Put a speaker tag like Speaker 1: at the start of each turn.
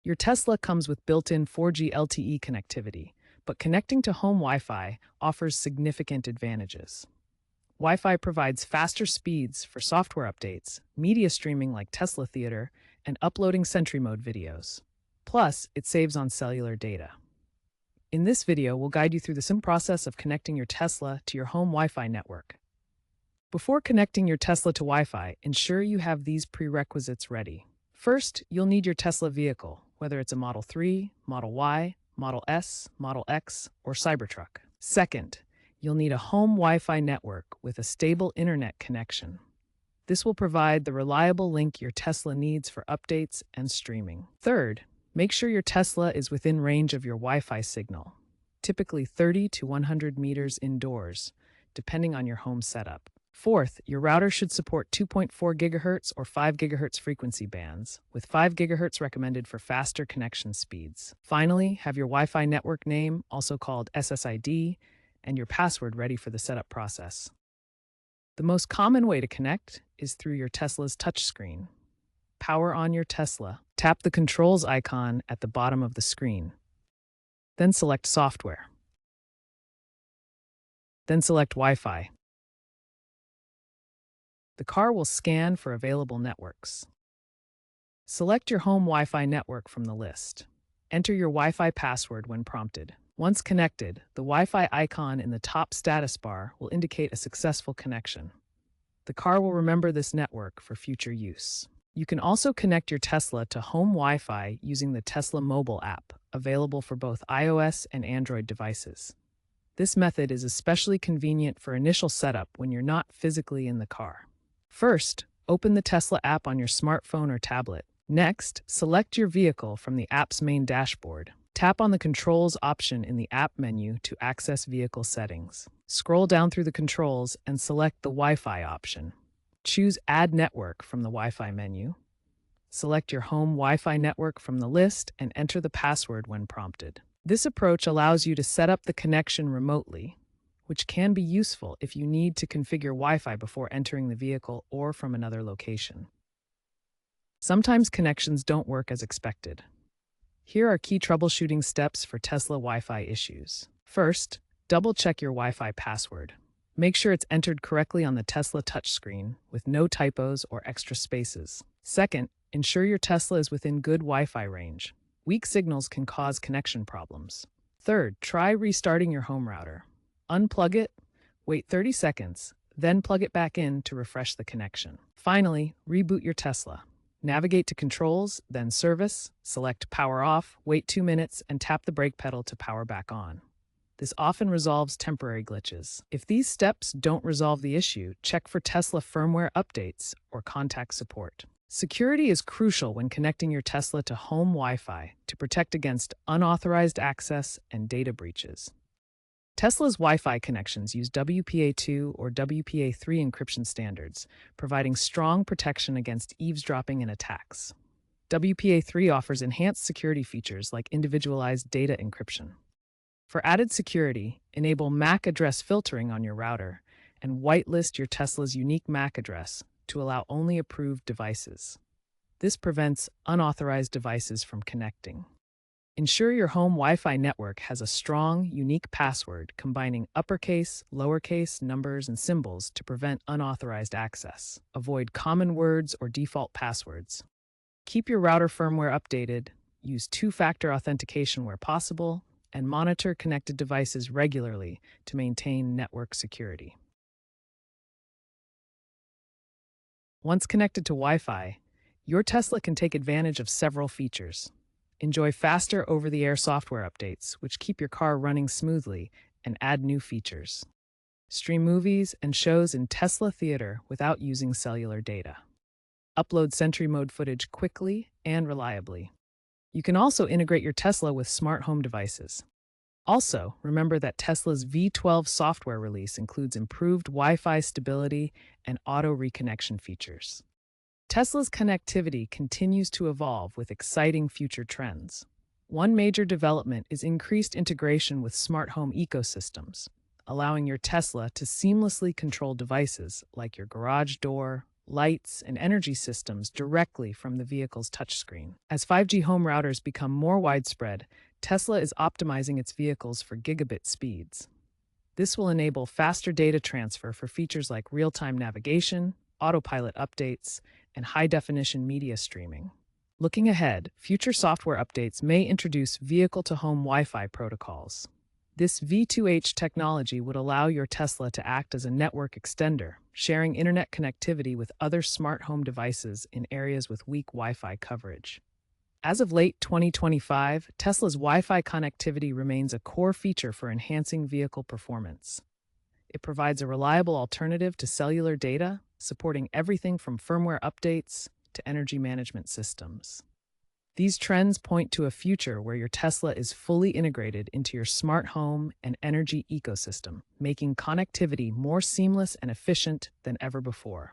Speaker 1: Your Tesla comes with built-in 4G LTE connectivity, but connecting to home Wi-Fi offers significant advantages. Wi-Fi provides faster speeds for software updates, media streaming like Tesla Theater, and uploading Sentry Mode videos. Plus, it saves on cellular data. In this video, we'll guide you through the simple process of connecting your Tesla to your home Wi-Fi network. Before connecting your Tesla to Wi-Fi, ensure you have these prerequisites ready. First, you'll need your Tesla vehicle, whether it's a Model 3, Model Y, Model S, Model X, or Cybertruck. Second, you'll need a home Wi-Fi network with a stable internet connection. This will provide the reliable link your Tesla needs for updates and streaming. Third, make sure your Tesla is within range of your Wi-Fi signal, typically 30 to 100 meters indoors, depending on your home setup. Fourth, your router should support 2.4 GHz or 5 GHz frequency bands, with 5 GHz recommended for faster connection speeds. Finally, have your Wi-Fi network name, also called SSID, and your password ready for the setup process. The most common way to connect is through your Tesla's touchscreen. Power on your Tesla. Tap the controls icon at the bottom of the screen. Then select Software. Then select Wi-Fi. The car will scan for available networks. Select your home Wi-Fi network from the list. Enter your Wi-Fi password when prompted. Once connected, the Wi-Fi icon in the top status bar will indicate a successful connection. The car will remember this network for future use. You can also connect your Tesla to home Wi-Fi using the Tesla mobile app, available for both iOS and Android devices. This method is especially convenient for initial setup when you're not physically in the car. First, open the Tesla app on your smartphone or tablet. Next, select your vehicle from the app's main dashboard. Tap on the Controls option in the app menu to access vehicle settings. Scroll down through the controls and select the Wi-Fi option. Choose Add Network from the Wi-Fi menu. Select your home Wi-Fi network from the list and enter the password when prompted. This approach allows you to set up the connection remotely, which can be useful if you need to configure Wi-Fi before entering the vehicle or from another location. Sometimes connections don't work as expected. Here are key troubleshooting steps for Tesla Wi-Fi issues. First, double-check your Wi-Fi password. Make sure it's entered correctly on the Tesla touchscreen with no typos or extra spaces. Second, ensure your Tesla is within good Wi-Fi range. Weak signals can cause connection problems. Third, try restarting your home router. Unplug it, wait 30 seconds, then plug it back in to refresh the connection. Finally, reboot your Tesla. Navigate to Controls, then Service, select Power Off, wait 2 minutes, and tap the brake pedal to power back on. This often resolves temporary glitches. If these steps don't resolve the issue, check for Tesla firmware updates or contact support. Security is crucial when connecting your Tesla to home Wi-Fi to protect against unauthorized access and data breaches. Tesla's Wi-Fi connections use WPA2 or WPA3 encryption standards, providing strong protection against eavesdropping and attacks. WPA3 offers enhanced security features like individualized data encryption. For added security, enable MAC address filtering on your router and whitelist your Tesla's unique MAC address to allow only approved devices. This prevents unauthorized devices from connecting. Ensure your home Wi-Fi network has a strong, unique password combining uppercase, lowercase, numbers, and symbols to prevent unauthorized access. Avoid common words or default passwords. Keep your router firmware updated, use two-factor authentication where possible, and monitor connected devices regularly to maintain network security. Once connected to Wi-Fi, your Tesla can take advantage of several features. Enjoy faster over-the-air software updates, which keep your car running smoothly and add new features. Stream movies and shows in Tesla Theater without using cellular data. Upload Sentry Mode footage quickly and reliably. You can also integrate your Tesla with smart home devices. Also, remember that Tesla's V12 software release includes improved Wi-Fi stability and auto reconnection features. Tesla's connectivity continues to evolve with exciting future trends. One major development is increased integration with smart home ecosystems, allowing your Tesla to seamlessly control devices like your garage door, lights, and energy systems directly from the vehicle's touchscreen. As 5G home routers become more widespread, Tesla is optimizing its vehicles for gigabit speeds. This will enable faster data transfer for features like real-time navigation, autopilot updates, and high-definition media streaming. Looking ahead, future software updates may introduce vehicle-to-home Wi-Fi protocols. This V2H technology would allow your Tesla to act as a network extender, sharing internet connectivity with other smart home devices in areas with weak Wi-Fi coverage. As of late 2025, Tesla's Wi-Fi connectivity remains a core feature for enhancing vehicle performance. It provides a reliable alternative to cellular data, supporting everything from firmware updates to energy management systems. These trends point to a future where your Tesla is fully integrated into your smart home and energy ecosystem, making connectivity more seamless and efficient than ever before.